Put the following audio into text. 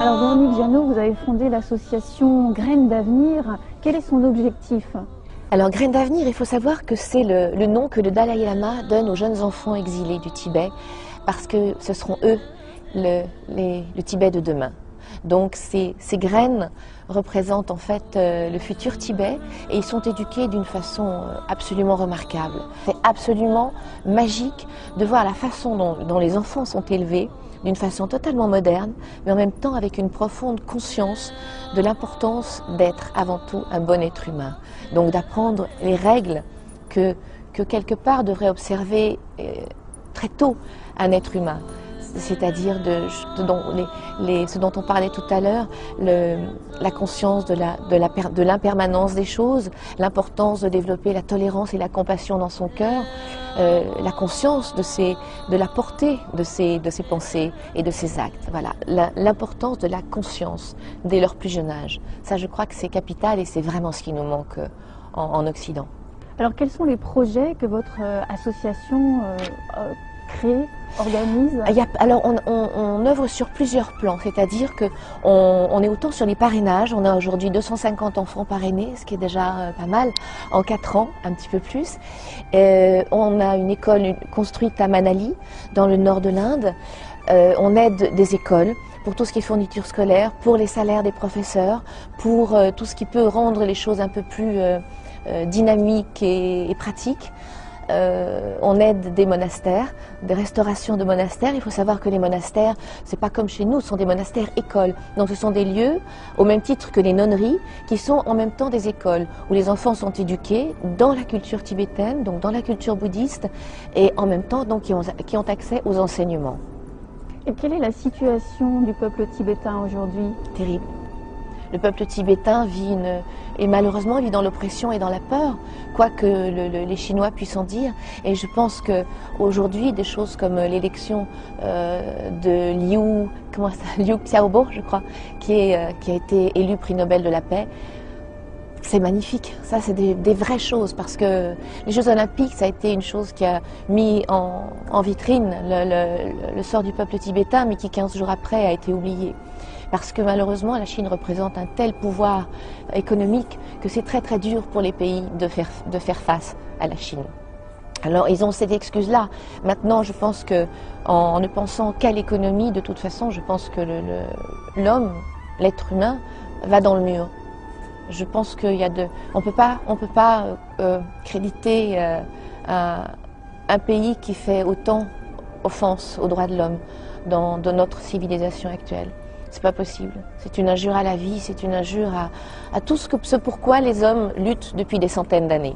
Alors Véronique Jeannot, vous avez fondé l'association Graines d'Avenir. Quel est son objectif? Alors Graines d'Avenir, il faut savoir que c'est le nom que le Dalai Lama donne aux jeunes enfants exilés du Tibet, parce que ce seront eux le Tibet de demain. Donc ces graines représentent en fait le futur Tibet et ils sont éduqués d'une façon absolument remarquable. C'est absolument magique de voir la façon dont les enfants sont élevés, d'une façon totalement moderne, mais en même temps avec une profonde conscience de l'importance d'être avant tout un bon être humain. Donc d'apprendre les règles que quelque part devrait très tôt un être humain. C'est-à-dire ce dont on parlait tout à l'heure, la conscience de l'impermanence des choses, l'importance de développer la tolérance et la compassion dans son cœur, la conscience de la portée de ses pensées et de ses actes. Voilà, l'importance de la conscience dès leur plus jeune âge. Ça, je crois que c'est capital et c'est vraiment ce qui nous manque en Occident. Alors, quels sont les projets que votre association crée, organise? Alors on œuvre sur plusieurs plans, c'est-à-dire qu'on est autant sur les parrainages, on a aujourd'hui 250 enfants parrainés, ce qui est déjà pas mal, en 4 ans, un petit peu plus. On a une école construite à Manali, dans le nord de l'Inde. On aide des écoles pour tout ce qui est fourniture scolaire, pour les salaires des professeurs, pour tout ce qui peut rendre les choses un peu plus dynamiques et pratiques. On aide des monastères, des restaurations de monastères. Il faut savoir que les monastères, c'est pas comme chez nous, ce sont des monastères écoles. Donc ce sont des lieux, au même titre que les nonneries, qui sont en même temps des écoles, où les enfants sont éduqués dans la culture tibétaine, donc dans la culture bouddhiste, et en même temps donc, qui ont accès aux enseignements. Et quelle est la situation du peuple tibétain aujourd'hui? Terrible. Le peuple tibétain et malheureusement vit dans l'oppression et dans la peur, quoi que les Chinois puissent en dire. Et je pense qu'aujourd'hui, des choses comme l'élection de Liu Xiaobo, je crois, qui a été élu prix Nobel de la paix, c'est magnifique. Ça, c'est des vraies choses, parce que les Jeux Olympiques, ça a été une chose qui a mis en vitrine le sort du peuple tibétain, mais qui 15 jours après a été oublié. Parce que malheureusement, la Chine représente un tel pouvoir économique que c'est très très dur pour les pays de faire face à la Chine. Alors ils ont cette excuse-là. Maintenant, je pense qu'en ne pensant qu'à l'économie, de toute façon, je pense que l'homme, l'être humain, va dans le mur. Je pense on peut pas créditer un pays qui fait autant offense aux droits de l'homme dans notre civilisation actuelle. C'est pas possible. C'est une injure à la vie, c'est une injure à tout ce pourquoi les hommes luttent depuis des centaines d'années.